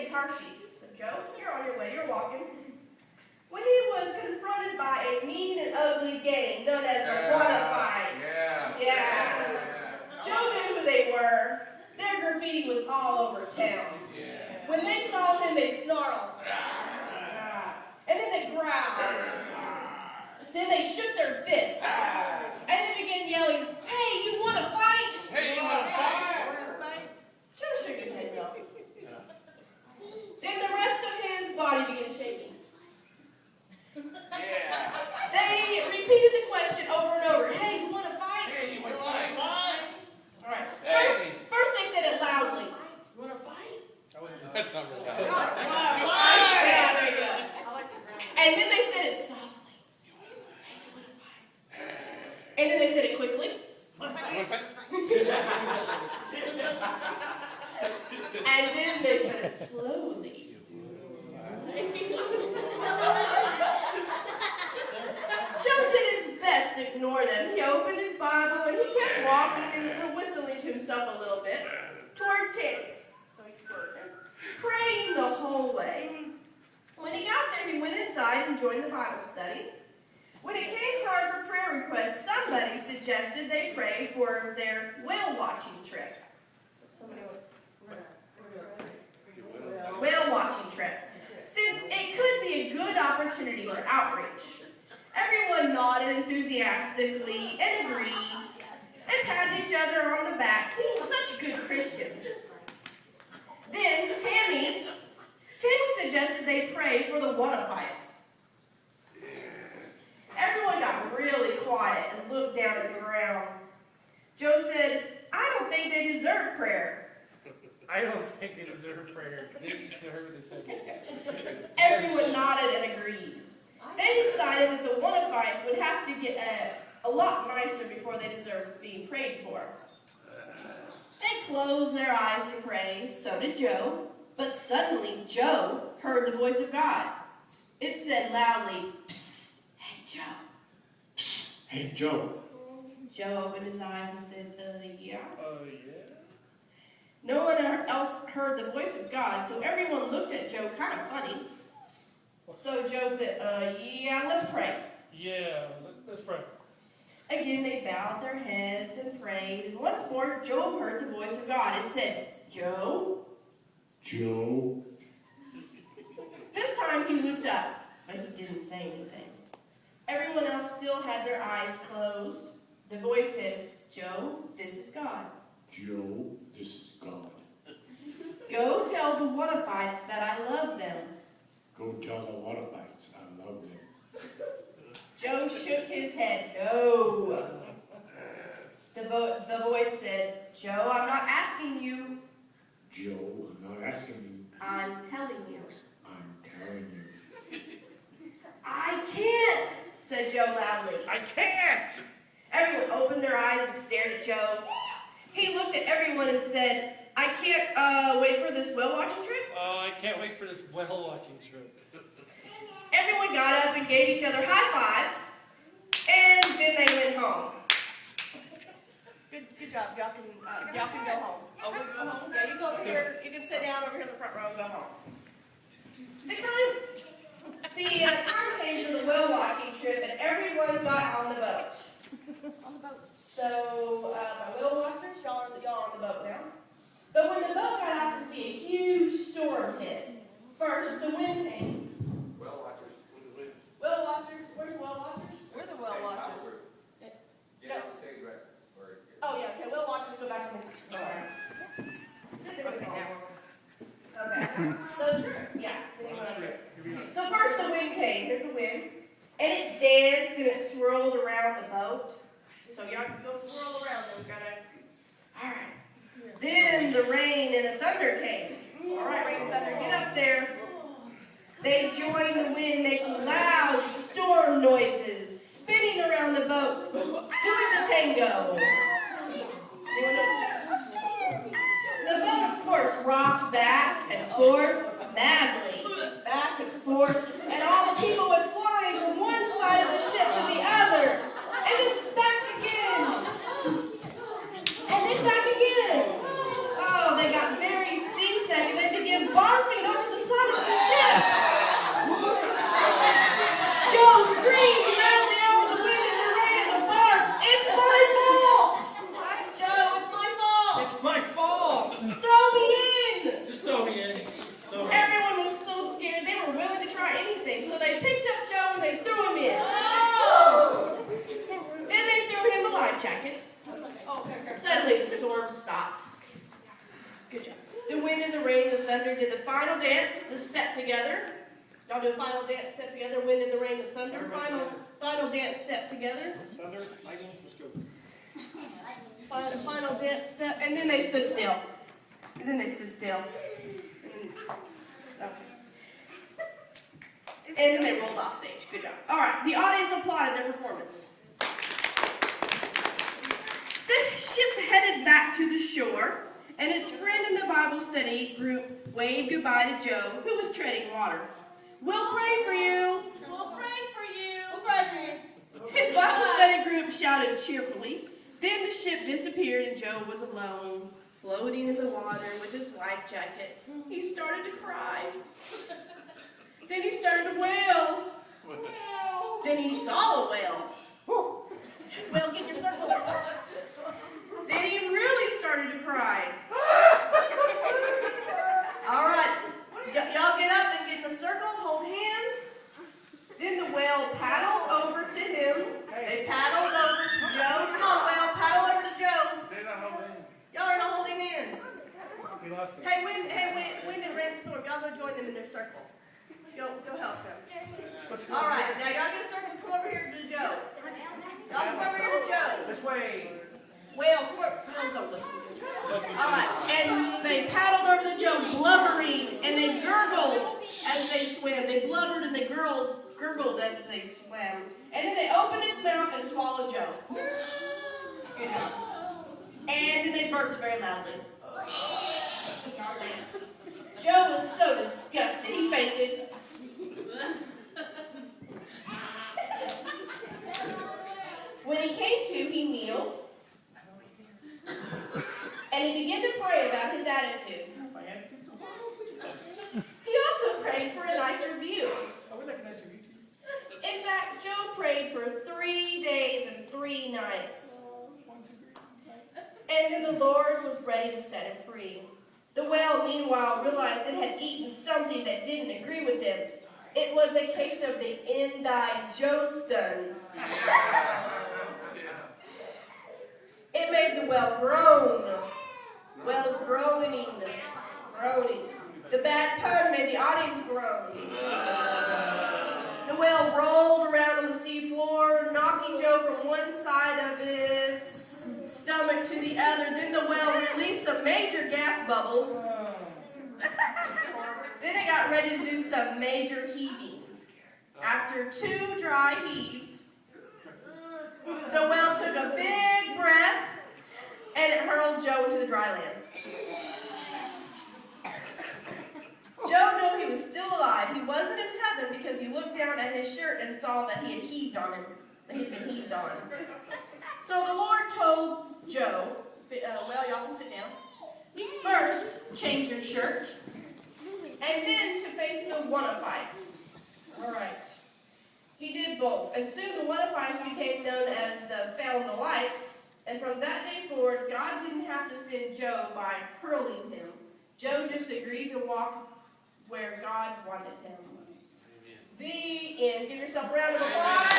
Tarshish. So Joe, you're on your way, you're walking. When he was confronted by a mean and ugly gang known as the Bonafides. Yeah. Joe knew who they were. Their graffiti was all over town. When they saw him, they snarled. And then they growled. Then they shook their fists. And then began yelling, "Hey, you want to fight?" Hey, you want to fight? Joe shook his head no. Then the rest of his body began shaking. They repeated the question over and over. "Hey, you want to fight?" Hey, you want to fight? All right. First they said it loudly. You want to fight? That wasn't that number. Yeah, there you go. And then they said it softly. "You want to fight?" And then they said it quickly. You want to fight? And then they said it slowly. Joe did his best to ignore them. He opened his Bible and he kept walking and whistling to himself a little bit toward Tammy's. So he was praying the whole way. When he got there, he went inside and joined the Bible study. When it came time for prayer requests, somebody suggested they pray for their whale watching trip. Whale watching trip. Since it could be a good opportunity for outreach. Everyone nodded enthusiastically and agreed and patted each other on the back, being such good Christians. Then Tammy suggested they pray for the Bonafides. Everyone got really quiet and looked down at the ground. Joe said, "I don't think they deserve prayer." I don't think they deserve prayer. Didn't you hear what they said? Everyone nodded and agreed. They decided that the Bonafides would have to get a lot nicer before they deserved being prayed for. They closed their eyes to pray, so did Joe, but suddenly Joe heard the voice of God. It said loudly, "Psst, hey Joe." Psst, hey Joe. Joe opened his eyes and said, yeah. Yeah? No one else heard the voice of God, so everyone looked at Joe kind of funny. So Joe said, yeah, let's pray. Yeah, let's pray. Again, they bowed their heads and prayed, and once more, Joe heard the voice of God. It said, "Joe?" Joe. This time he looked up, but he didn't say anything. Everyone else still had their eyes closed. The voice said, "Joe, this is God. Joe, this is God. Go tell the Bonafides that I love them." Go tell the Waterbites I love them. Joe shook his head, "No." The voice said, "Joe, I'm not asking you. Joe, I'm not asking you. I'm telling you." I'm telling you. "I can't," said Joe loudly. I can't! Everyone opened their eyes and stared at Joe. He looked at everyone and said, "I can't wait for this whale watching trip." Oh, I can't wait for this whale watching trip. Everyone got up and gave each other high fives, and then they went home. Good job. Y'all can go home. Oh, we go home? Yeah, you go over here. You can sit down over here in the front row and go home. The time came for the whale watching trip, and everyone got on the boat. On the boat. So, my whale watchers, y'all are on the boat now. But when the boat got out to sea, a huge storm hit. First, the wind came. Well watchers. Whale watchers, where's whale watchers? We're the well watchers. Get on the stage, right? Oh yeah, okay, whale watchers go back on the sorry. Sit there with me now. Okay. So yeah. So first the wind came. Here's the wind. And it danced and it swirled around the boat. So y'all can go swirl around them. Alright. Then the rain and the thunder came. Alright, rain and thunder, get up there. They joined the wind, making loud storm noises, spinning around the boat, doing the tango. The boat, of course, rocked back and forth madly, back and forth, and all the people went flying from one side of the ship to the other, and then back again, and then back again. Oh, they got very seasick, and they began barfing over jacket. Suddenly the storm stopped. Good job. The wind and the rain and the thunder did the final dance, the step together. Y'all do a final dance step together, wind and the rain, the thunder. Final dance step together. Thunder, lightning, let's go. Final dance step, and then they stood still. And then they stood still. And then they rolled off stage. Good job. All right, the audience applauded their performance. The ship headed back to the shore, and its friend in the Bible study group waved goodbye to Joe, who was treading water. We'll pray for you. We'll pray for you. We'll pray for you. His Bible study group shouted cheerfully. Then the ship disappeared, and Joe was alone, floating in the water with his life jacket. He started to cry. Then he started to wail. Then he saw a whale. Whale, get your circle. Then he really started to cry. All right, y'all get up and get in a circle, hold hands. Then the whale paddled over to him. They paddled over to Joe. Come on, whale, paddle over to Joe. They're not holding. Y'all are not holding hands. We lost them. Hey, wind and rain and storm, y'all go join them in their circle. Go help them. All right, now y'all get a circle. Come over here to Joe. Y'all come over here to Joe. This way. Whale, don't listen. All right, and they paddled over to Joe, blubbering, and they gurgled as they swam. They blubbered and they gurgled as they swam. And then they opened its mouth and swallowed Joe. Good job. And then they burped very loudly. Joe was so disgusted, he fainted. When he came to, he kneeled. And he began to pray about his attitude. He also prayed for a nicer view. Oh, we like a nicer view too. In fact, Joe prayed for 3 days and 3 nights. 1, 2, 3. And then the Lord was ready to set him free. The whale, meanwhile, realized it had eaten something that didn't agree with him. It was a case of the indigestion. It made the whale groan. Whale's groaning. The bad pun made the audience groan. The whale rolled around on the seafloor, knocking Joe from one side of its stomach to the other. Then the whale released some major gas bubbles. Then it got ready to do some major heaving. After 2 dry heaves, the whale took a big breath and it hurled Joe into the dry land. Joe knew he was still alive. He wasn't in heaven because he looked down at his shirt and saw that he had heaved on him. That he had been heaved on. So the Lord told Joe, well, y'all can sit down. First, change your shirt. And then to face the Wannapites. All right. He did both. And soon the Wannapites became known as the Found the Lights. And from that day forward, God didn't have to send Joe by hurling him. Joe just agreed to walk where God wanted him. The end. Give yourself a round of applause.